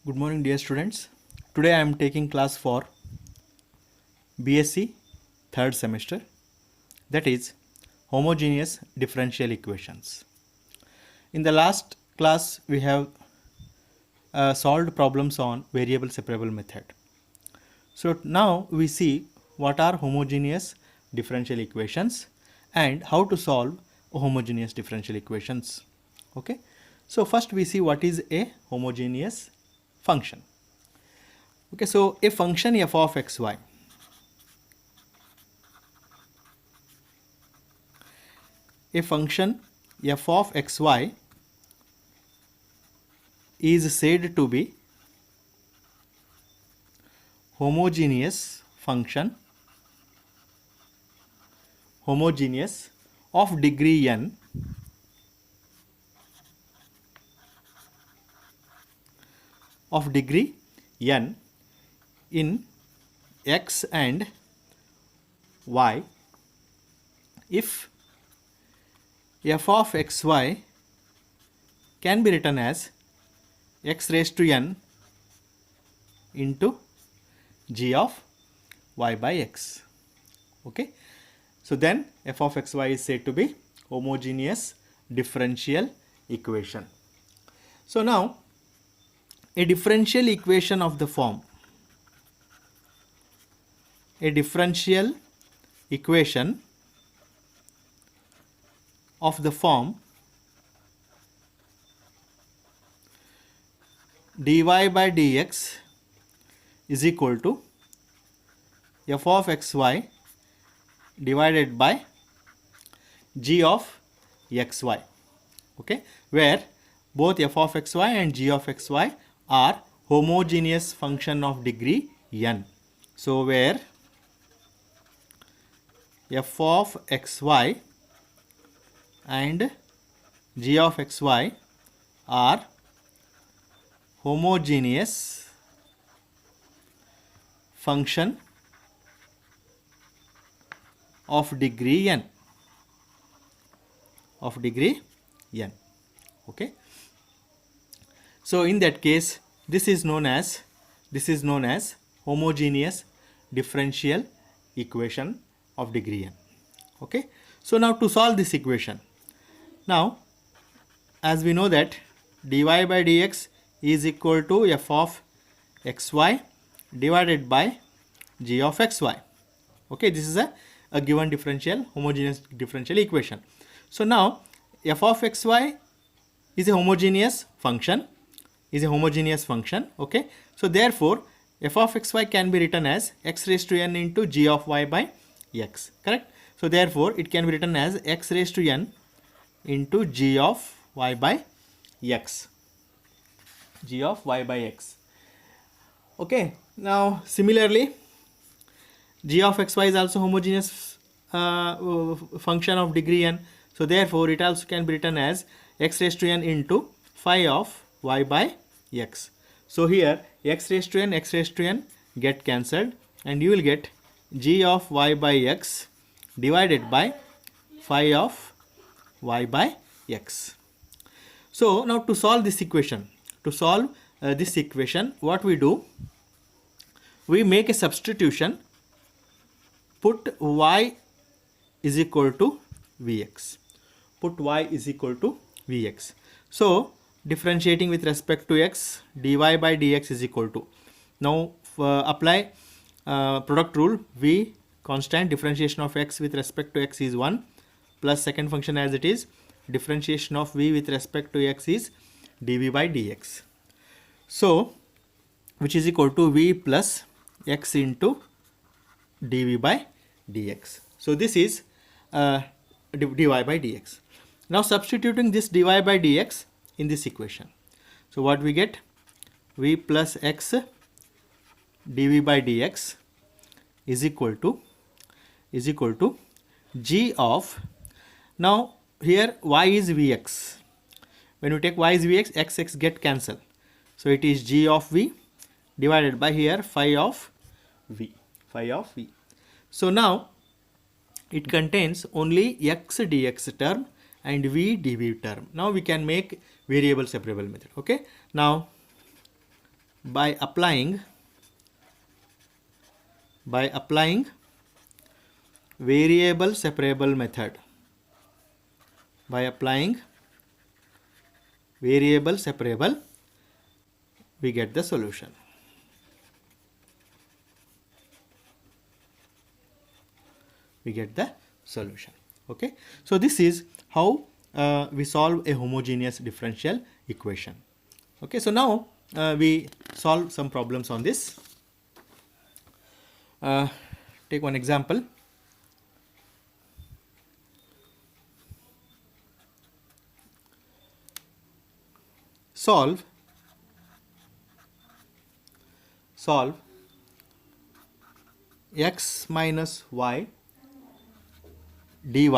Good morning, dear students. Today I am taking class for BSc third semester, that is homogeneous differential equations. In the last class we have solved problems on variable separable method. So now we see what are homogeneous differential equations and how to solve homogeneous differential equations. Okay, so first we see what is a homogeneous function. Okay, so a function f of xy, a function f of xy is said to be homogeneous function, homogeneous of degree n, of degree n in x and y if f of xy can be written as x raised to n into g of y by x. Okay, so then f of xy is said to be homogeneous differential equation. So now a differential equation of the form, a differential equation of the form dy by dx is equal to f of xy divided by g of xy. Okay, where both f of xy and g of xy are homogeneous function of degree n. So where f of xy and g of xy are homogeneous function of degree n, of degree n. Okay, so in that case this is known as homogeneous differential equation of degree n. Okay, so now to solve this equation, now as we know that dy by dx is equal to f of xy divided by g of xy. Okay, this is a given differential, homogeneous differential equation. So now f of xy is a homogeneous function, okay, so therefore f of xy can be written as x raised to n into g of y by x, correct? So therefore it can be written as x raised to n into g of y by x, g of y by x. Okay, now similarly g of xy is also homogeneous function of degree n, so therefore it also can be written as x raised to n into phi of y by x. So here x raised to n get cancelled and you will get g of y by x divided by phi of y by x. So now to solve this equation, what we do, we make a substitution, put y is equal to vx, so differentiating with respect to x, dy by dx is equal to, now apply product rule, v constant, differentiation of x with respect to x is 1 plus second function as it is, differentiation of v with respect to x is dv by dx, so which is equal to v plus x into dv by dx. So this is dy by dx. Now substituting this dy by dx in this equation, so what we get, v plus x dv by dx is equal to g of, now here y is vx, when you take y is vx, x get cancelled, so it is g of v divided by here phi of v. So now it contains only x dx term and v dv term. Now we can make variable separable method. Okay, now by applying variable separable method. By applying variable separable, we get the solution. Okay, so this is how we solve a homogeneous differential equation. Okay, so now we solve some problems on this. Take one example. Solve x minus y dy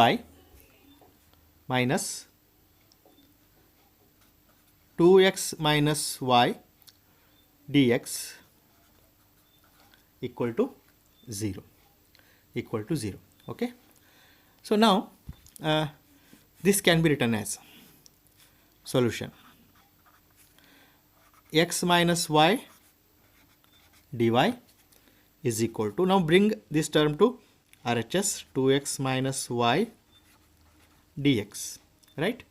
minus 2x minus y dx equal to 0. Okay, so now this can be written as solution x minus y dy is equal to, now bring this term to RHS, 2x minus y dx, right?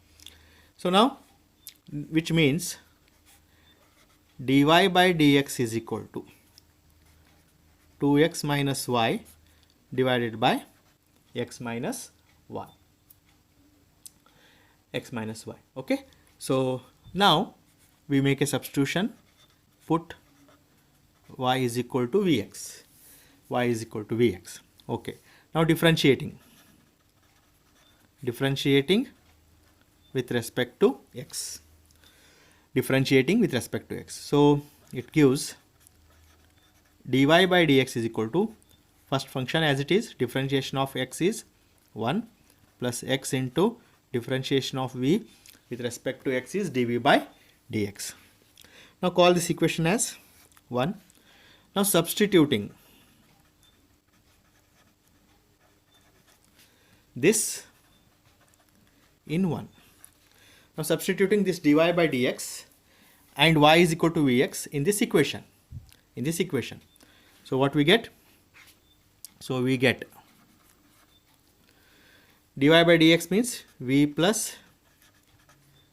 So now, which means dy by dx is equal to 2x minus y divided by x minus y. Okay, so now we make a substitution, put y is equal to vx. Okay, now differentiating with respect to x. So it gives dy by dx is equal to, first function as it is, differentiation of x is 1 plus x into differentiation of v with respect to x is dv by dx. Now call this equation as 1. Now substituting this in 1. Now substituting this dy by dx and y is equal to vx in this equation. So what we get? So we get dy by dx means v plus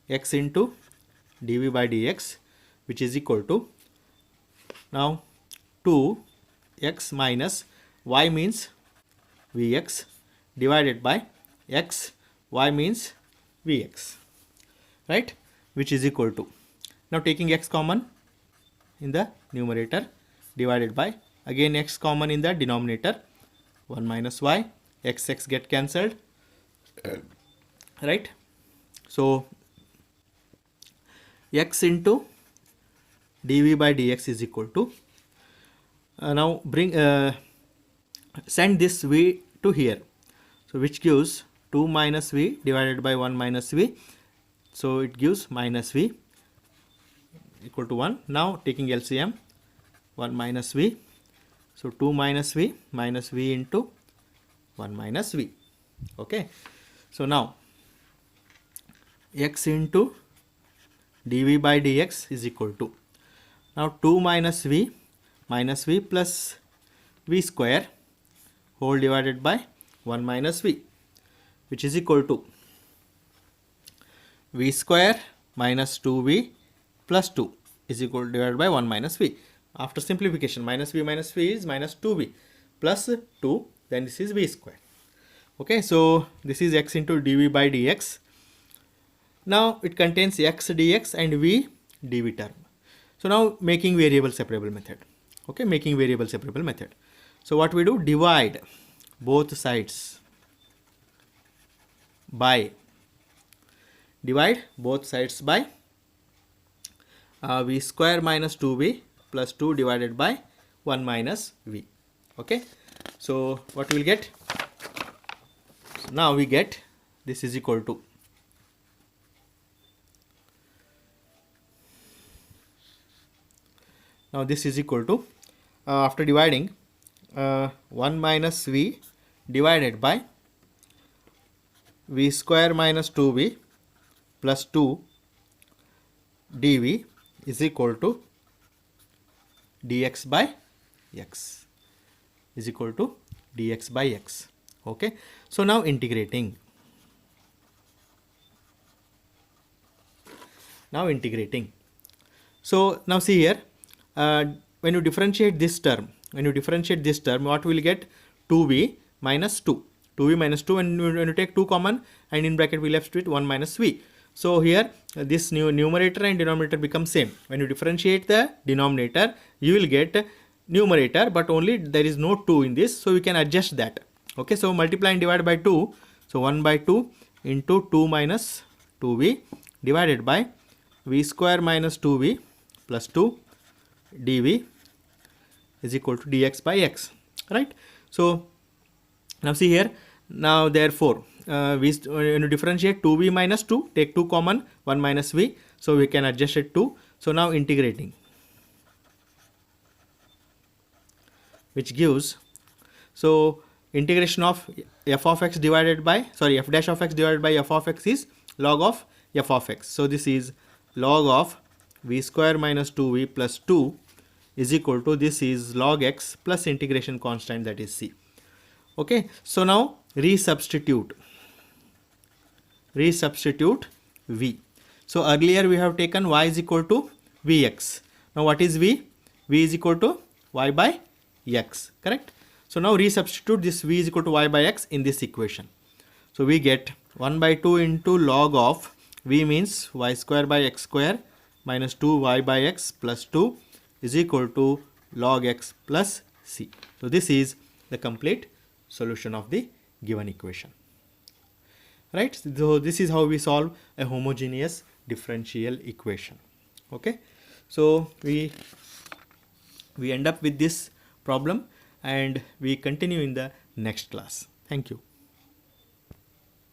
x into dv by dx, which is equal to, now 2x minus y means vx divided by x, y means vx, right, which is equal to, now taking x common in the numerator, divided by, again x common in the denominator, 1 minus y, x get cancelled, right? So x into dv by dx is equal to, now bring send this v to here, so which gives 2 minus v divided by 1 minus v, so it gives minus v equal to 1. Now taking LCM, 1 minus v, so 2 minus v into 1 minus v. Okay, so now x into dv by dx is equal to, now 2 minus v plus v square whole divided by 1 minus v, which is equal to v square minus 2v plus 2 is equal to divided by 1 minus v. After simplification, minus v is minus 2v plus 2, then this is v square. Okay, so this is x into dv by dx. Now it contains x dx and v dv term. So now making variable separable method. Okay, so what we do, divide both sides by v square minus 2v plus 2 divided by 1 minus v. Okay, so what we will get? So now we get this is equal to, now this is equal to, after dividing, 1 minus v divided by v square minus 2v plus 2 dv is equal to dx by x is equal to dx by x. Okay, so now integrating. So now see here, when you differentiate this term, what will get? 2v minus 2. 2v minus 2, and when you take 2 common, and in bracket we left with 1 minus v. So here this numerator and denominator become same. When you differentiate the denominator, you will get numerator, but only there is no 2 in this, so we can adjust that. Okay, so multiply and divide by 2. So 1 by 2 into 2 minus 2v divided by v square minus 2v plus 2 dv is equal to dx by x, right? So now see here, now therefore when you differentiate 2v minus 2, take 2 common, 1 minus v, so we can adjust it to. So now integrating, which gives, so integration of f of x divided by, f dash of x divided by f of x is log of f of x. So this is log of v square minus 2v plus 2 is equal to, this is log x plus integration constant, that is c. Okay, so now resubstitute v. So earlier we have taken y is equal to vx. Now what is v? V is equal to y by x, correct? So now resubstitute this v is equal to y by x in this equation. So we get 1 by 2 into log of v means y square by x square minus 2y by x plus 2 is equal to log x plus c. So this is the complete solution of the given equation, right? So this is how we solve a homogeneous differential equation. Okay, so we end up with this problem, and we continue in the next class. Thank you.